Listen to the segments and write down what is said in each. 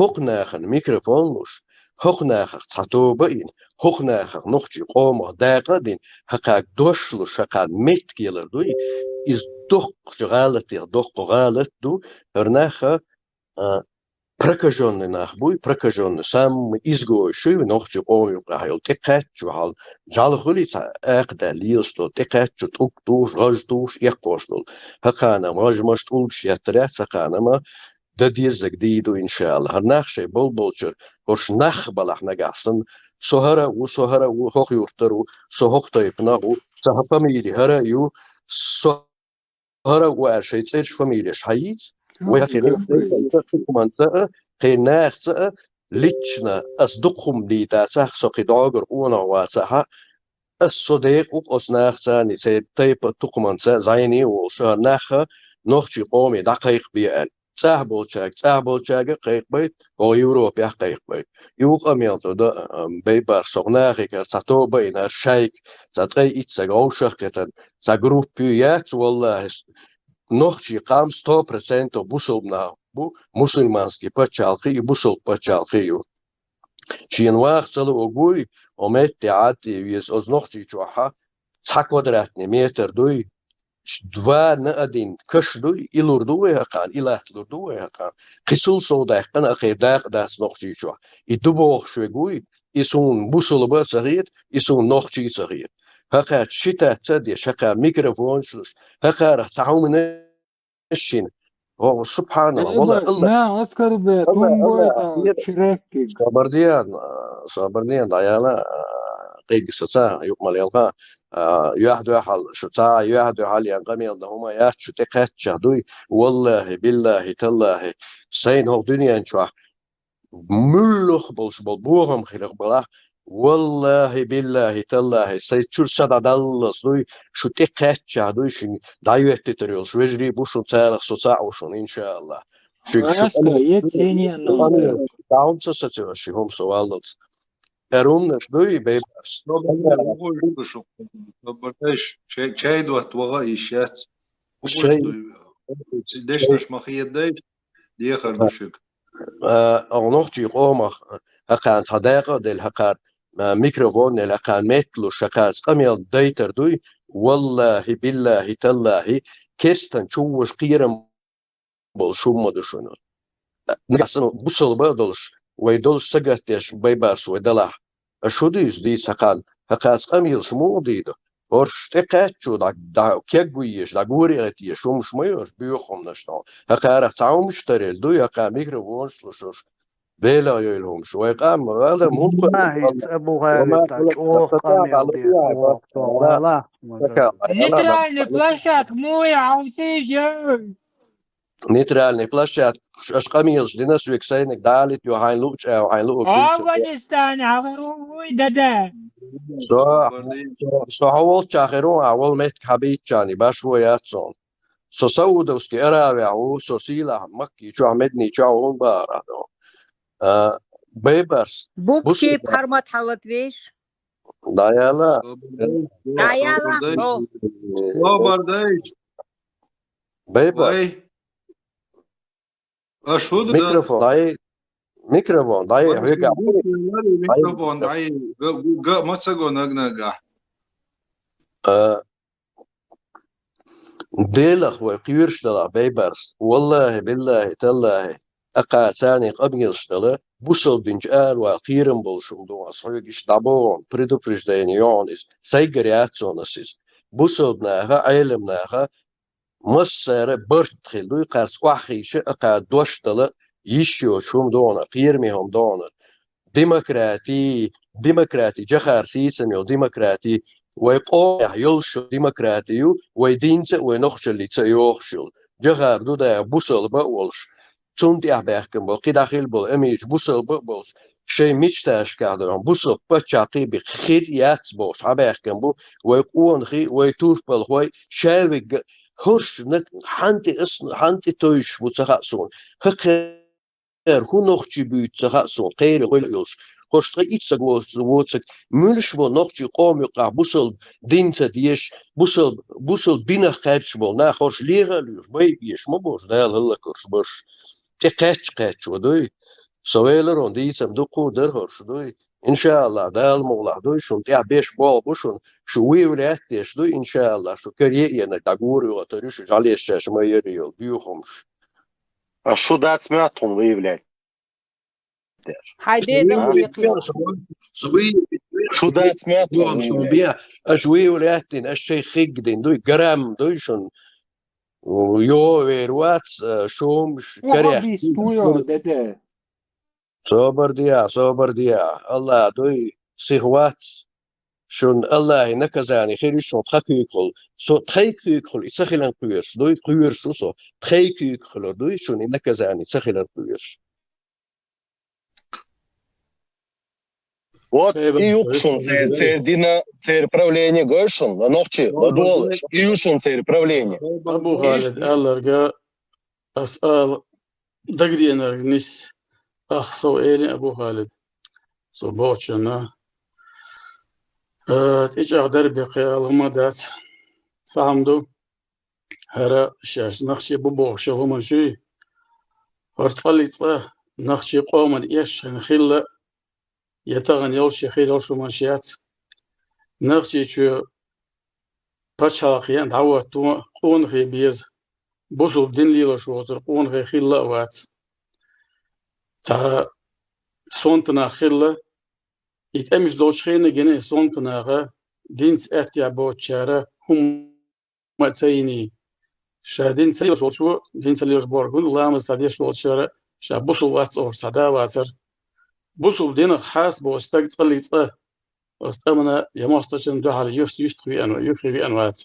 حقناخن ميكروفونلوش حقناخ تعتوبين حقناخ نخجي قوم داقدين حقاك دوشلوش حقاك ميت كيلر دوي إز دق غالط دق غالط دو هرناخ prakažon nach prakažon sam izgoju šuju nohču oju kahel teketju hal jalhulica aqda lielsto teketju tuk tuus raj tuus yakostul hakana majmast ulsh yatrat sakana ma دديز جديد إن شاء الله هنخشى بولشر هرش نخ بلح نجاسن سهرة وهوخ يورترو سهوخ طيبناو سه فاميلي هرا يو سهرة وأشيء تيرش فاميلي شهيد ويخلي منطقة قناخ ليتشنا أصدقهم دي تاسخ سقي داغر أونا واسها الصديق وقصناخ ثاني سيد طيب تقمن زيني وشهر نخ نخشي قومي دقيق بيال سهبولشاق قيق بيت أو يوروبيا قيق بيت يوق أميانتو دا بيبار صغناخيك ساتو بينا الشيك ساتغي إتساق أو شخكتا ساقروبيات والله نخشي قام 100% بوصلنا بو مسلمانسكي باتشالخي بوصل باتشالخيو شين واخ صلو أقوي وميت تعاتي ويس أز نخشي شوحا 2 كوادراتني متر دوي دوا نقدين كش دوي إلور دوي هقان إله تلور دوي هقان قصول صوداق قن أخير داق داس نخشي شوح يدبوخ شوي قوي يسون بوصل با صغير يسون نخشي صغير هقا شتا تسدي شقا ميكروفون شلوش هقا رح تعاوم نشين هو سبحان الله والله الله ما أذكر بتون بويتا شريكي صابرنيان دايالا قيب ستا يقمل يلقى يحدو حال شتا يحدو حال ينقمي اللهم يا شتكات شهدوي والله بالله تالله سين هو دنيا انشوح ملخ بلش بالبوهم خلق بلا والله بالله تالله سيد شو سدا دلس دوي شتكات شهدوي شن دايوه تتريل شوجري بوشن سالخ سوسا وشن ان شاء الله شو يتسيني انه داون سوسا شي هم سوالس Erumna شدوي بيبرس شاي دوت وغايشات شيء ليش نش مخيط داي دي خردوشك أغنوخجي قومخ هقان صداقة دل هقان ميكروفون هقان متلو شقاز قميل دايتر دوي والله بالله تالله كيرستن شوش قيرم بلشو مدشونو نحسن بوصل بادلش ويدلش سقرتيش بيبارس ويدلح أشوديس دي سقان هقاز قميل شمو ديدو ورش تقاتشو دا كيقويش دا قوريغتي شو مش ميوش بيوخم نشتاو هقارح تعاو مشتريل دو هقا ميكروفون شلوشوش بيلا يلهم شو يقام هذا ممكن ما هي أبو غالب تاجوخ قميل دي ولا نترالني فلاشات موي عوسيجر نيترالني فلاشات اش قميلش دينا سويك سينك دالت يو هاين لوش او هاين لوك افغانستان عغروي دادا سو هول تشاخرون اول ميت كابيت جاني باش وياتسون سو سودوسكي اراوي او سو سيلا مكي شو عمدني شو بارا بيبرس بوكي بحرمت حلت ويش دايالا صابردايش بيبرس أشهد ميكروفون داي هيك ميكروفون داي ما تسقو نقنقع ديلخ وقيرش دلا بيبرس والله بالله تالله أقا ثاني قبيلش دلا بوصل بنجال وقيرم بولشم دو أصحيش دابون предупрежденион is سيجرياتسونسيس بوصل بناها علمناها مصر برتخل دوي قارس واخيش أقا دوش دلا يشيو شوم دونا قيرميهم دونا ديمقراطي جخار سيسن ديمقراطي ويقوم يلشو ديمقراطيو ويدينت ونخش اللي تيوخشل جخار دو دا بوصل بقولش تونتي أحباكم بقي داخل بول أميج بوصل بقولش شيء ميشتاش كادرهم بوصل بتشاقي بخير ياتبوش أحباكم بو ويقون خي ويتوف بالخوي شاوي هرش حنتي تويش بوتسخاسون هقير هو نخشي بوتسخاسون قير قيلش هرش تغي إتسق ووتسق ملش بو نخشي قوم يقع بوصل دينتا ديش بوصل بينا قاتش بول نا هرش ليغا ليش بيش ما بوش دال هلا كرش برش تقاتش ودوي سويلرون ديسم دقو درهرش دوي إن شاء الله دال مولا دوي شون تيا بيش بول بوشون شو وي ولاتيش دوي إن شاء الله شو كريه ينا تقوري وطريش جاليش شاش ما يريول بيوخمش А شو دا سمعتهم ويولاد؟ هايدي دقيقة سوي شو دا سمعتهم يوم شو ويولاد؟ بيا أشوي ولاتين أشي خيقدين دوي جرام دوي شون ويو ويرواتس شومش كريح وحبي ستويا دادا صبر ديا الله دوي سيغوات شون الله نكزاني خير شون تخيكل سو تخيكل يسخلن قيرش دوي قيرش سو تخيكل دوي شون نكزاني سخلن قيرش Вот и юкшун цер дина цер правление гошун, на ногчи, на долаш, и юшун цер правление. أبو خالد ألرجا أسأل دقدينا نس أخصو إلي أبو خالد صبوتشنا تيجي دربي قيالهما دات فهمدو هرا شاش نخشي ببوغ شغل شي ارتفلت نخشي قوم إيش نخيل يتغن يولشي خيل يولشو منشيات نخشي شو باشاقيان دعوة قون خي بيز بوسو بدين ليلو شوزر قون غي خيلا وات تا سونتنا خيلا يتأمش دوش خينا جنيه سونتنا غا دينس اتيا بوتشارة هم ما تسيني شادين سيلوش وشو دين سيلوش بورغون لا مستديش وشارة شا بوسو وات اور سدا واتر بوسو بدين خاص بوستك تصلي تصه استمنا يمستشن دو حال يست خوي انو يخوي انوات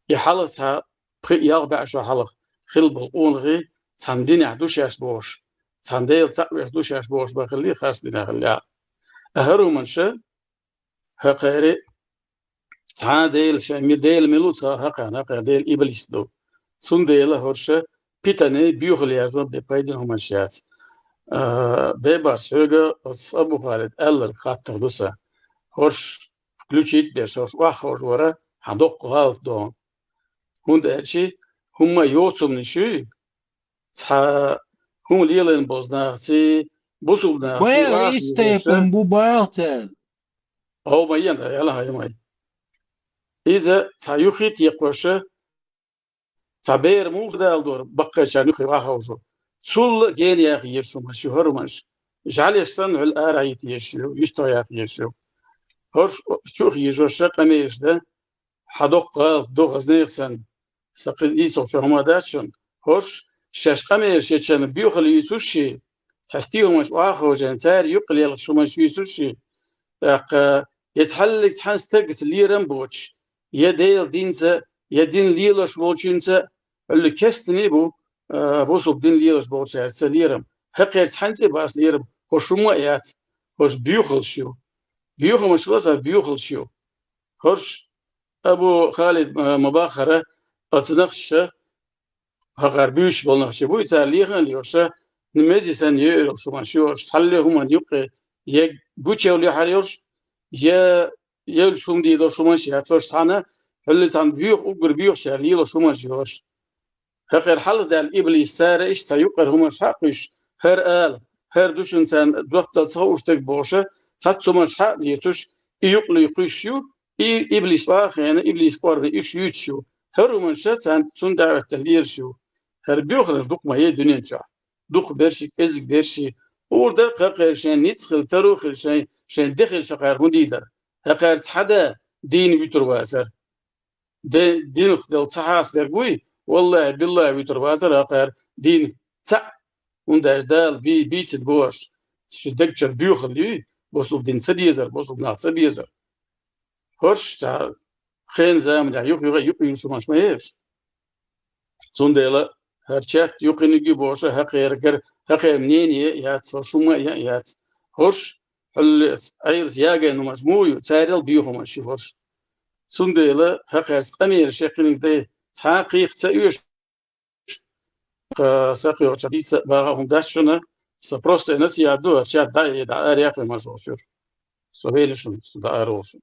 يحالتها يغبع شو حلق خلب الأونغي تندين عدوش ياش بوش تنديل تقويش دوش ياش بوش بخلي خاص دينا خليها أهرو منشا هقاري تنديل شامل ديل ملوتا هقا ديل إبليس دو تنديل هرشا بيتاني بيوغل يازن ببايدين همانشيات بيبارس هوغا أبو خالد ألر خاطر دوسا هرش включить بيش هرش واخ هرش ورا هندوق غالط دون هند أشي هم يوصل نشي تا هم ليلن بوزناغتي بوصلناغتي بير واخ إستيفن بوبارتل أو ما يندا يلا هاي ماي إذا تا يخيت يقوش تا بير مولدال دور بقى شان يخي واخ وشو سول جين يا أخي يشو مشي هرمش جعل يسن على الآرايت يشو يشتويات يشو هرش شوخ يجوش قميش ده حدوق غالط دو غزنيغسن سقل إيسو شو هما داتشون هرش شاش قميش يتشان بيوخل يسوشي تستيهم مش واخو جنتار يقل يلا شو مش يسوشي يتحلق تحنس تقت ليرن بوش يديل دينتا يدين ليلش بوشينتا اللي كستني بو بوسو بدين ليلش بوش ليرم حقير تحنسي باس ليرم هوش مويات هوش بيوخل شو بيوخل مش بس بيوخل شو هرش أبو خالد مباخرة أتنخشة هغار بيوش بالنخشة بو يتعليغن ليوشة نمزي سن يورو شو ماشيوش تحلي هما يبقى يك بوشة ولي حريوش يا شوم دي دو شو ماشي هاتوش سنة اللي تان بيوخ أقر بيوخ شالي لو شو ماشيوش هغير حل ده الإبليس سارة إيش تيقر هما حقش هر هر دوشن سن دوقت تصوش تك بوشة تاتسو مش حق ليتوش يقلي يقيشيو إبليس واخ يعني إبليس قارب إيش يوتشو هر من شات عن تون دعوة تلبير شو هر بيخرج دوق ما يدنيا جا دوق برشي كزك برشي وردا قاقر شان نتخل تروخ شان دخل شقار هنديدر هقار تحدا دين بيتروازر دين خدل تحاس درقوي والله بالله بيتروازر هقار دين تع ونداش دال بيت بوش شو دكتور بيخلي بوصل دين سديزر بوصل ناس سديزر هرش تا خين زام دا يوخ شو مش مايش زوندela herçet yuqini gibi boşa haqer منين يا شوما يا هرش هل اير ياغا نمجموي تاريل بيوخ ماشي هرش زوندela haqer قمير شقين دي تحقيق تايش ساقيو تشديت باغا هنداشنا просто нас я до чат да аряк мажошур совелишун да арош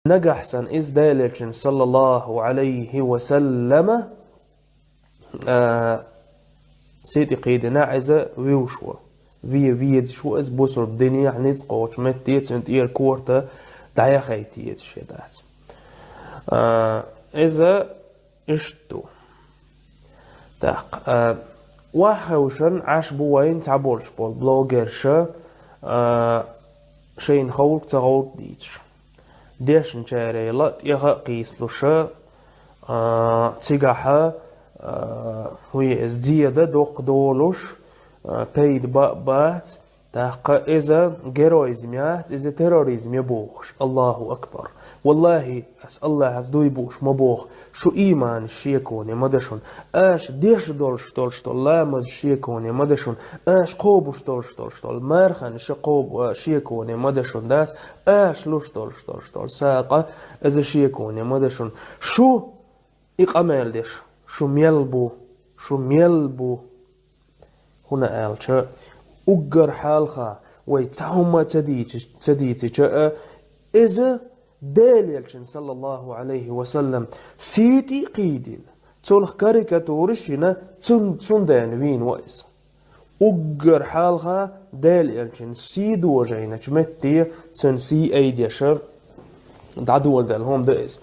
نجحسن إز دالتشن صلى الله عليه وسلم سيدي قيدنا عزا ويوشوا ويد شو إز بوسر الدنيا نيز قوش متيت انت إير كورتا دعيا خيتيت شيداس إذا إشتو تاق وحوشن عش بوين تعبولش بول بلوغرشا شين خولك تغوط ديتش ديشن شاري لات يغا قيسلوشا تيغاحا هوي ازديادة دوق دولوش بيد بات تاق إذا جيرويزميات إذا تيروريزم يبوخش الله أكبر والله أس الله هزدوي بوش مبوخ شو إيمان الشيكوني مدشون آش ديش دولش دولشتول لامز الشيكوني مدشون آش قوبوش دولشتول مارخان شقوب شيكوني مدشون داس آش لوش دولشتول ساقة إذا شيكوني مدشون شو إقامل ديش شو ميلبو هنا قال أجر حالها ويتعهم تديتي إذا داليلشن صلى الله عليه وسلم سيتي قيدين تولخ كاريكاتورشنا تسندان وين وإس أجر حالها داليلشن سيدو وجينا جمتي تنسي أيديشر دعدول دالهم دائس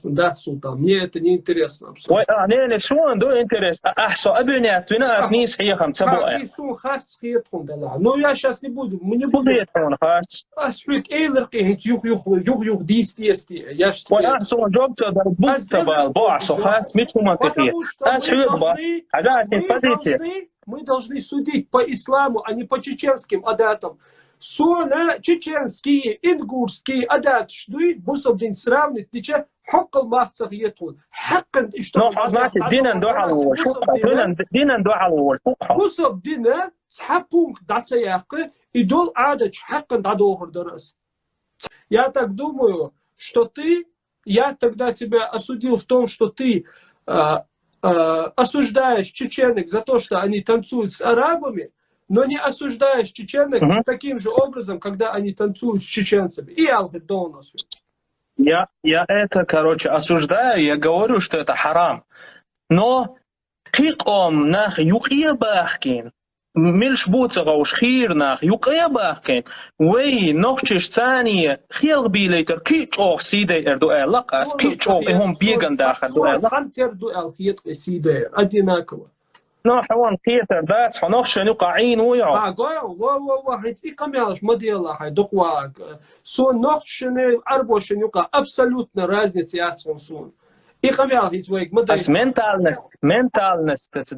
Да, Султан, мне это не интересно абсолютно. أنا شلون دو إنترست أحسو أبنيات ونا أسنيس حيخم تبوء. Ну я сейчас не буду, мы не будем. Аспект эйлерки хит юх дистести. Я что? وأحسو جوب تقدر بوت تبال بوعسو خات مش منطقية. Мы должны судить по исламу, а не по чеченским адатам. Сона чеченские, ингурские адат шдуй бусобдин сравнить тича حق المحصر يدخل حقا اشتغل دينا دعوة بصب دينا تحبونك дацаяқы идол адач حقا дадохр дарас. Я так думаю, что я тогда тебя осудил в том, что ты осуждаешь чеченок за то, что они танцуют с арабами, но не осуждаешь чеченок таким же образом, когда они танцуют с чеченцами. И алгидонос. Я это, осуждаю, я говорю, что это харам. Но قيقهم ناخ يقيا باخكين ملش بوتغا وشخير ناخ يقيا باخكين وي نوخش ثانية خيال بيليتر كي تشوخ سيدي اردو لقاس كي تشوخ هم بيغن داخل دو خانت اردو خيط سيدي اديناكوا نو حوان كيتر داتس نوخش نقعين ويعو وا هيت اقاميالش مديلا هاي دقوا سو نوخش اربوش نقا абсолютно разница яхтом сун اقاميال هيت ويك مديلا as mentalness that's